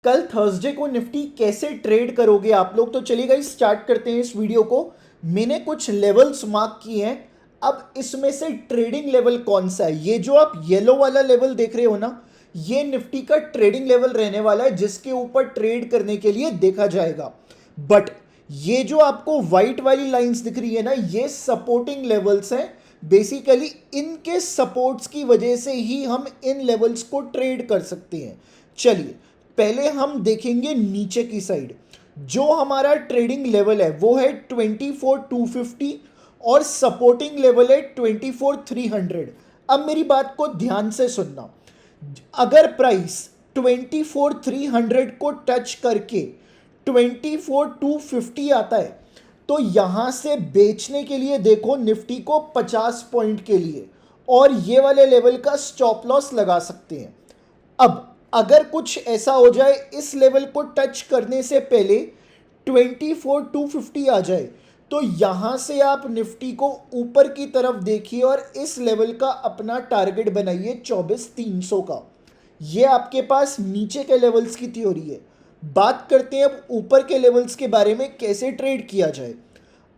कल थर्सडे को निफ्टी कैसे ट्रेड करोगे आप लोग। तो चलिए गाइस स्टार्ट करते हैं इस वीडियो को। मैंने कुछ लेवल्स मार्क किए हैं। अब इसमें से ट्रेडिंग लेवल कौन सा है, ये जो आप येलो वाला लेवल देख रहे हो ना, ये निफ्टी का ट्रेडिंग लेवल रहने वाला है जिसके ऊपर ट्रेड करने के लिए देखा जाएगा। बट ये जो आपको व्हाइट वाली लाइंस दिख रही है ना, ये सपोर्टिंग लेवल्स हैं। बेसिकली इनके सपोर्ट्स की वजह से ही हम इन लेवल्स को ट्रेड कर सकते हैं। चलिए पहले हम देखेंगे नीचे की साइड। जो हमारा ट्रेडिंग लेवल है वो है 24,250 और सपोर्टिंग लेवल है 24,300। अब मेरी बात को ध्यान से सुनना। अगर प्राइस 24,300 को टच करके 24,250 आता है तो यहां से बेचने के लिए देखो निफ्टी को 50 पॉइंट के लिए, और ये वाले लेवल का स्टॉप लॉस लगा सकते हैं। अब अगर कुछ ऐसा हो जाए इस लेवल को टच करने से पहले 24,250 आ जाए तो यहां से आप निफ्टी को ऊपर की तरफ देखिए और इस लेवल का अपना टारगेट बनाइए 24,300 का। ये आपके पास नीचे के लेवल्स की थ्योरी है। बात करते हैं अब ऊपर के लेवल्स के बारे में, कैसे ट्रेड किया जाए।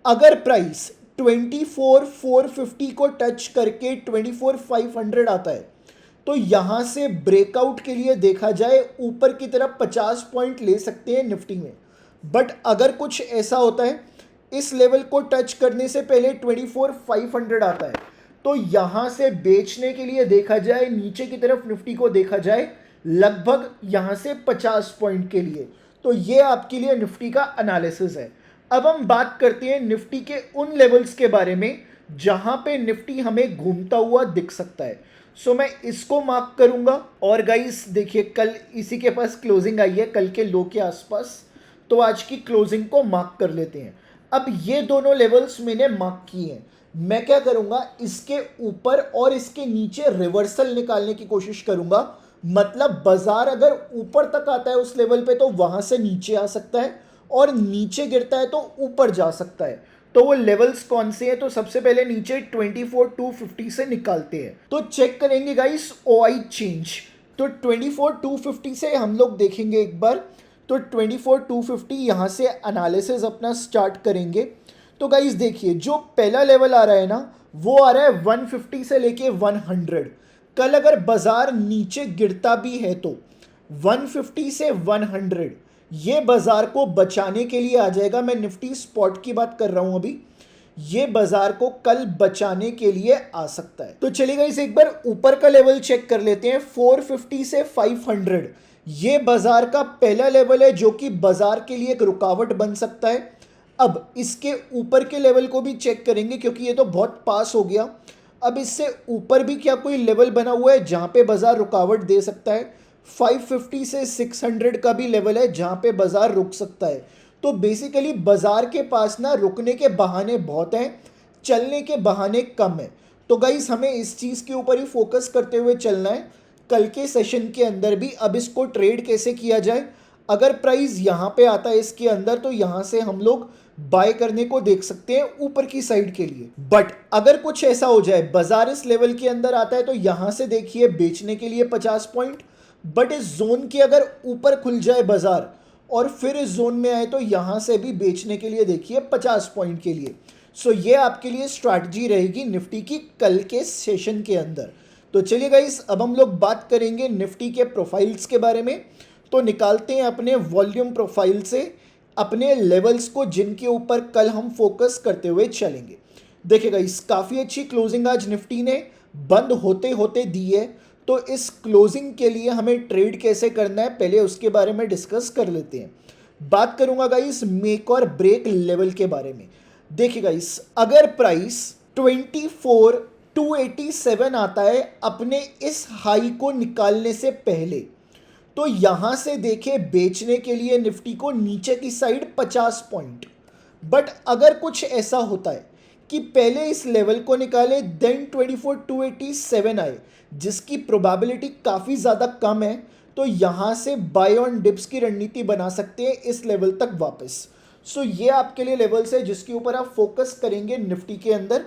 अगर प्राइस 24,450 को टच करके 24,500 आता है तो यहां से ब्रेकआउट के लिए देखा जाए ऊपर की तरफ 50 पॉइंट ले सकते हैं निफ्टी में। बट अगर कुछ ऐसा होता है इस लेवल को टच करने से पहले 24,500 आता है तो यहां से बेचने के लिए देखा जाए नीचे की तरफ निफ्टी को देखा जाए लगभग यहां से 50 पॉइंट के लिए। तो ये आपके लिए निफ्टी का एनालिसिस है। अब हम बात करते हैं निफ्टी के उन लेवल्स के बारे में जहां पे निफ्टी हमें घूमता हुआ दिख सकता है। सो मैं इसको मार्क करूंगा। और गाइस देखिए कल इसी के पास क्लोजिंग आई है कल के लो के आसपास, तो आज की क्लोजिंग को मार्क कर लेते हैं। अब ये दोनों लेवल्स मैंने मार्क किए हैं। मैं क्या करूंगा, इसके ऊपर और इसके नीचे रिवर्सल निकालने की कोशिश करूंगा। मतलब बाजार अगर ऊपर तक आता है उस लेवल पे तो वहां से नीचे आ सकता है, और नीचे गिरता है तो ऊपर जा सकता है। तो वो लेवल्स कौन से हैं, तो सबसे पहले नीचे 24,250 से निकालते हैं। तो चेक करेंगे गाइस ओआई चेंज। तो 24,250 से हम लोग देखेंगे एक बार। तो 24,250 यहाँ से एनालिसिस अपना स्टार्ट करेंगे। तो गाइस देखिए जो पहला लेवल आ रहा है ना, वो आ रहा है 150 से लेके 100। कल अगर बाजार नीचे गिरता भी है तो 150 से 100 ये बाजार को बचाने के लिए आ जाएगा। मैं निफ्टी स्पॉट की बात कर रहा हूं अभी। ये बाजार को कल बचाने के लिए आ सकता है। तो चलिए गाइस एक बार ऊपर का लेवल चेक कर लेते हैं। 450 से 500 ये बाजार का पहला लेवल है जो कि बाजार के लिए एक रुकावट बन सकता है। अब इसके ऊपर के लेवल को भी चेक करेंगे क्योंकि ये तो बहुत पास हो गया। अब इससे ऊपर भी क्या कोई लेवल बना हुआ है जहां पे बाजार रुकावट दे सकता है। 550 से 600 का भी लेवल है जहां पे बाजार रुक सकता है। तो बेसिकली बाजार के पास ना रुकने के बहाने बहुत हैं, चलने के बहाने कम है। तो गाइस हमें इस चीज़ के ऊपर ही फोकस करते हुए चलना है कल के सेशन के अंदर भी। अब इसको ट्रेड कैसे किया जाए, अगर प्राइस यहाँ पे आता है इसके अंदर तो यहाँ से हम लोग बाय करने को देख सकते हैं ऊपर की साइड के लिए। बट अगर कुछ ऐसा हो जाए बाजार इस लेवल के अंदर आता है तो यहाँ से देखिए बेचने के लिए 50 पॉइंट। बट इस जोन के अगर ऊपर खुल जाए बाजार और फिर इस जोन में आए तो यहाँ से भी बेचने के लिए देखिए 50 पॉइंट के लिए। सो ये आपके लिए स्ट्रैटेजी रहेगी निफ्टी की कल के सेशन के अंदर। तो चलिए गाइस अब हम लोग बात करेंगे निफ्टी के प्रोफाइल्स के बारे में। तो निकालते हैं अपने वॉल्यूम प्रोफाइल से अपने लेवल्स को जिनके ऊपर कल हम फोकस करते हुए चलेंगे। देखिए गाइस काफ़ी अच्छी क्लोजिंग आज निफ्टी ने बंद होते होते दी है। तो इस क्लोजिंग के लिए हमें ट्रेड कैसे करना है पहले उसके बारे में डिस्कस कर लेते हैं। बात करूंगा गाइस मेक और ब्रेक लेवल के बारे में। देखिए गाइस अगर प्राइस 24,287 आता है अपने इस हाई को निकालने से पहले तो यहां से देखे बेचने के लिए निफ्टी को नीचे की साइड 50 पॉइंट। बट अगर कुछ ऐसा होता है कि पहले इस लेवल को निकाले देन 24,287 आए जिसकी प्रोबेबिलिटी काफ़ी ज़्यादा कम है, तो यहाँ से बाय ऑन डिप्स की रणनीति बना सकते हैं इस लेवल तक वापस। सो ये आपके लिए लेवल्स है जिसके ऊपर आप फोकस करेंगे निफ्टी के अंदर।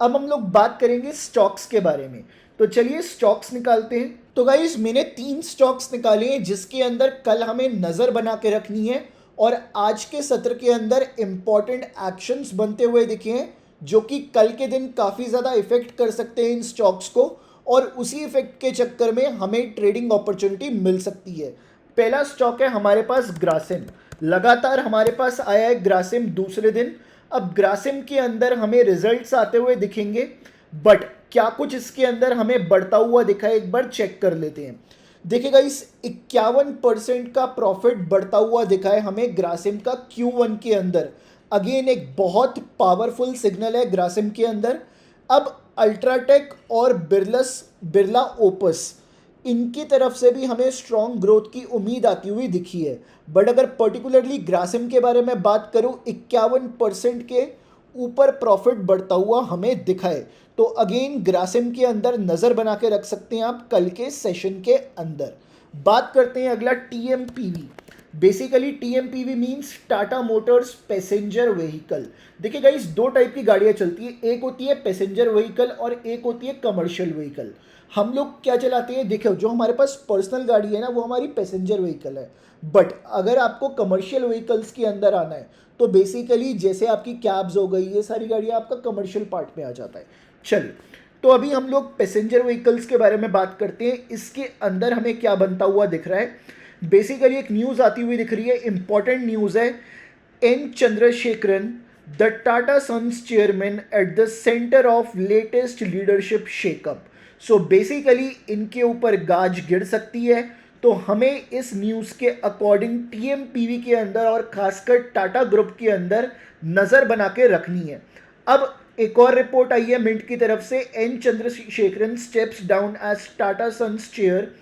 अब हम लोग बात करेंगे स्टॉक्स के बारे में। तो चलिए स्टॉक्स निकालते हैं। तो गाइस मैंने 3 स्टॉक्स निकाले हैं जिसके अंदर कल हमें नज़र बना के रखनी है और आज के सत्र के अंदर इंपॉर्टेंट एक्शंस बनते हुए दिखे हैं जो कि कल के दिन काफ़ी ज़्यादा इफेक्ट कर सकते हैं इन स्टॉक्स को और उसी इफेक्ट के चक्कर में हमें ट्रेडिंग अपॉर्चुनिटी मिल सकती है। पहला स्टॉक है हमारे पास ग्रासिम। लगातार हमारे पास आया है ग्रासिम दूसरे दिन। अब ग्रासिम के अंदर हमें रिजल्ट्स आते हुए दिखेंगे, बट क्या कुछ इसके अंदर हमें बढ़ता हुआ दिखा है एक बार चेक कर लेते हैं। देखिएगा इस 51% का प्रॉफिट बढ़ता हुआ दिखा है हमें ग्रासिम का Q1 के अंदर। अगेन एक बहुत पावरफुल सिग्नल है ग्रासिम के अंदर। अब अल्ट्राटेक और बिरला ओपस इनकी तरफ से भी हमें स्ट्रॉन्ग ग्रोथ की उम्मीद आती हुई दिखी है, बट अगर पर्टिकुलरली ग्रासिम के बारे में बात करूं 51% के ऊपर प्रॉफिट बढ़ता हुआ हमें दिखा है, तो अगेन ग्रासिम के अंदर नज़र बना के रख सकते हैं आप कल के सेशन के अंदर। बात करते हैं अगला TMPV। Basically TMPV means Tata Motors passenger vehicle. देखिए गाइस दो टाइप की गाड़ियाँ चलती है, एक होती है पैसेंजर व्हीकल और एक होती है कमर्शियल व्हीकल। हम लोग क्या चलाते हैं, देखो जो हमारे पास पर्सनल गाड़ी है ना वो हमारी पैसेंजर व्हीकल है, बट अगर आपको कमर्शियल व्हीकल्स के अंदर आना है तो बेसिकली जैसे आपकी कैब्स हो गई, ये सारी गाड़ियाँ आपका कमर्शियल पार्ट में आ जाता है। चलिए तो अभी हम लोग पैसेंजर व्हीकल्स के बारे में बात करते हैं। इसके अंदर हमें क्या बनता हुआ दिख रहा है, बेसिकली एक न्यूज़ आती हुई दिख रही है, इंपॉर्टेंट न्यूज़ है। N Chandrasekaran the Tata Sons chairman at the centre of latest leadership shakeup. So basically इनके ऊपर गाज गिर सकती है, तो हमें इस न्यूज़ के अकॉर्डिंग TMPV के अंदर और खासकर टाटा ग्रुप के अंदर नज़र बना के रखनी है। अब एक और रिपोर्ट आई है मिंट की तरफ से, N Chandrasekaran steps down as Tata Sons chair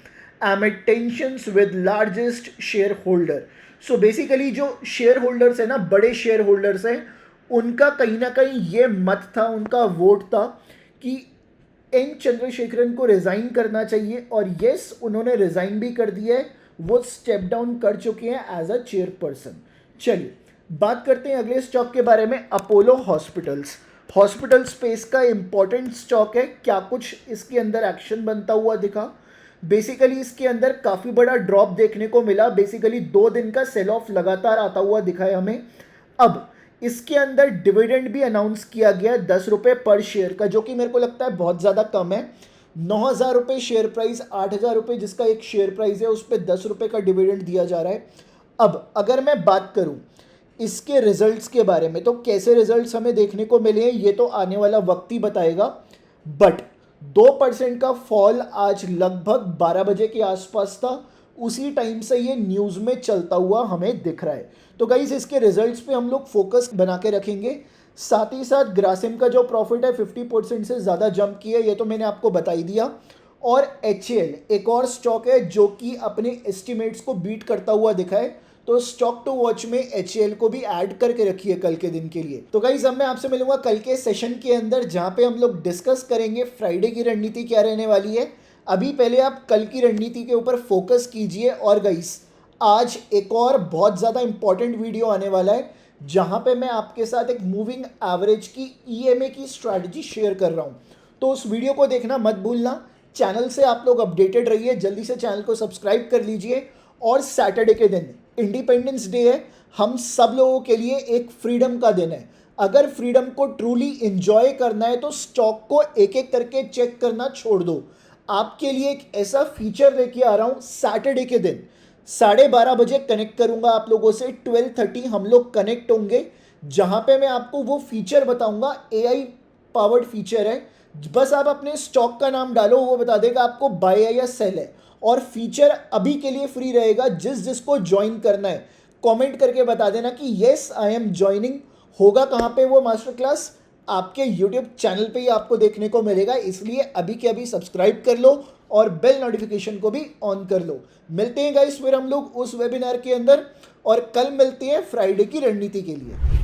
amid tensions with largest shareholder। So basically जो शेयर होल्डर्स है ना, बड़े शेयर होल्डर्स हैं, उनका कहीं ना कहीं ये मत था, उनका वोट था कि एन चंद्रशेखरन को रिज़ाइन करना चाहिए, और यस उन्होंने रिज़ाइन भी कर दिया है, वो स्टेप डाउन कर चुके हैं एज अ चेयरपर्सन। चलिए बात करते हैं अगले स्टॉक के बारे में, अपोलो हॉस्पिटल्स। हॉस्पिटल स्पेस का इंपॉर्टेंट स्टॉक है, क्या कुछ इसके अंदर एक्शन बनता हुआ दिखा। बेसिकली इसके अंदर काफ़ी बड़ा ड्रॉप देखने को मिला, बेसिकली 2 दिन का सेल ऑफ लगातार आता हुआ दिखा है हमें। अब इसके अंदर डिविडेंड भी अनाउंस किया गया 10 रुपये पर शेयर का, जो कि मेरे को लगता है बहुत ज़्यादा कम है। 9,000 रुपये शेयर प्राइस, 8,000 रुपये जिसका एक शेयर प्राइस है, उस पर 10 रुपये का डिविडेंड दिया जा रहा है। अब अगर मैं बात करूं इसके रिजल्ट्स के बारे में, तो कैसे रिजल्ट्स हमें देखने को मिले हैं ये तो आने वाला वक्त ही बताएगा, बट 2% का फॉल आज लगभग 12 बजे के आसपास था, उसी टाइम से ये न्यूज़ में चलता हुआ हमें दिख रहा है। तो गाइस इसके रिजल्ट्स पे हम लोग फोकस बना के रखेंगे। साथ ही साथ ग्रासिम का जो प्रॉफिट है 50% से ज़्यादा जंप किया है, ये तो मैंने आपको बता ही दिया। और HAL एक और स्टॉक है जो कि अपने एस्टिमेट्स को बीट करता हुआ दिखा है, तो स्टॉक टू वॉच में HAL को भी ऐड करके रखिए कल के दिन के लिए। तो गाइस अब मैं आपसे मिलूंगा कल के सेशन के अंदर, जहां पे हम लोग डिस्कस करेंगे फ्राइडे की रणनीति क्या रहने वाली है। अभी पहले आप कल की रणनीति के ऊपर फोकस कीजिए। और गाइस आज एक और बहुत ज़्यादा इंपॉर्टेंट वीडियो आने वाला है, जहां पे मैं आपके साथ एक मूविंग एवरेज की EMA की स्ट्रैटेजी शेयर कर रहा हूं, तो उस वीडियो को देखना मत भूलना। चैनल से आप लोग अपडेटेड रहिए, जल्दी से चैनल को सब्सक्राइब कर लीजिए। और सैटरडे के दिन इंडिपेंडेंस डे है, हम सब लोगों के लिए एक फ्रीडम का दिन है। अगर फ्रीडम को ट्रूली इंजॉय करना है तो स्टॉक को एक एक करके चेक करना छोड़ दो। आपके लिए एक ऐसा फीचर लेके आ रहा हूँ, सैटरडे के दिन 12:30 बजे कनेक्ट करूंगा आप लोगों से, 12:30 हम लोग कनेक्ट होंगे, जहां पे मैं आपको वो फीचर बताऊंगा। AI पावर्ड फीचर है, बस आप अपने स्टॉक का नाम डालो, वो बता देगा आपको बाय है या सेल है। और फीचर अभी के लिए फ्री रहेगा, जिसको ज्वाइन करना है कमेंट करके बता देना कि येस आई एम ज्वाइनिंग। होगा कहाँ पे वो मास्टर क्लास, आपके यूट्यूब चैनल पे ही आपको देखने को मिलेगा, इसलिए अभी के अभी सब्सक्राइब कर लो और बेल नोटिफिकेशन को भी ऑन कर लो। मिलते हैं गाइस फिर हम लोग उस वेबिनार के अंदर, और कल मिलते हैं फ्राइडे की रणनीति के लिए।